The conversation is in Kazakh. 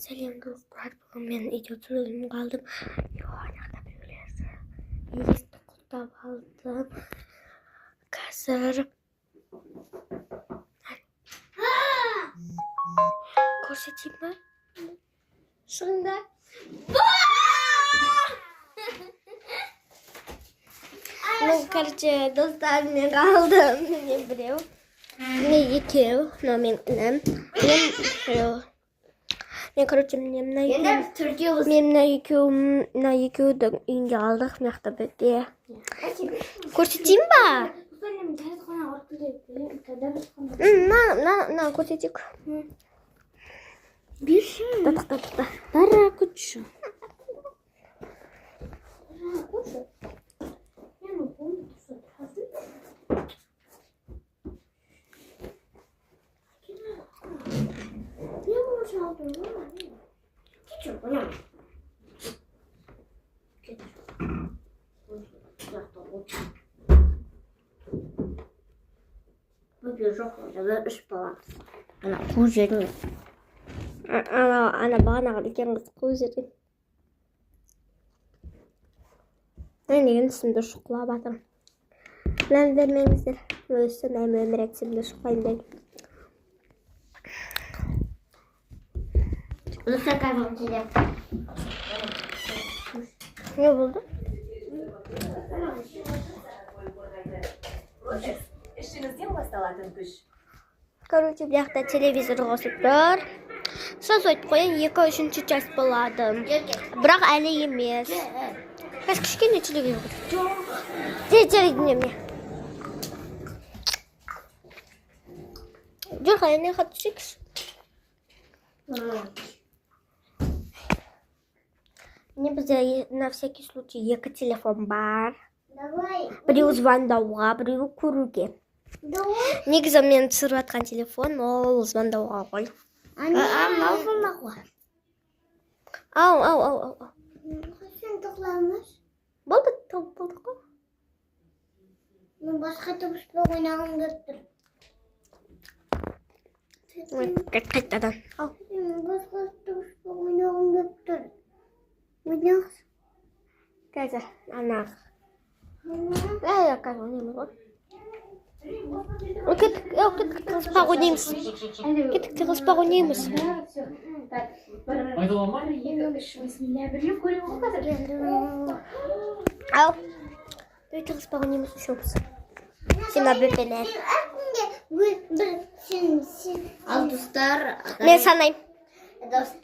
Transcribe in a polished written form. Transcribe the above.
Selam dostlar, bugün ben idiotum kaldım. Yoğanakta böylesi. İyiyiz dokuzda kaldım. Kasır. Korseteyim mi? Şimdi. Ну, короче, достал мне kaldım. Не брил. Не якил. Но мен короче, мен на екеудің үйінде алдық. Мықты бітті. Көрсетейін ба? На, көрсетейік. Та. Бара кучу. Ана бағанағы үлкен қыз қуып жүрген. Мен деген түсімді шұқылап атырмын. Мән бермеңіздер. Өсі мән өмір әксімді шұқылайын деп. Не болды? İşinizden басталатын күш. Короче, бұл жақта телевизор қосып тұр. Соз өтіп қойын 2-3 час болады. Бірақ әлі емес. Қазір кішкене телевизор. Телевизор не? Жоқ, әне қат түсекіз. Мне бізде на всякий случай 2 телефон бар. Біреу звондауға, біреу көруге. Негізі мен түсіріп атқан телефон, ол звондауға ғой. Ау. Сен тоқламыз? Болды, болдық қой. Мен басқа дыбыспен ойнағым келіп тұр. Қайтадан. Мен басқа дыбыспен ойнағым келіп тұр. Ойнағыз. Қазір, ана. Қазір ойнаймыз ғой. Кеттік тығыспақ ойнаймыз. Кеттік тығыспақ ойнаймыз. Ау. Дөй тығыспақ ойнаймыз үшеуміз. Сен абөпенер. Ал достар. Мен санайым.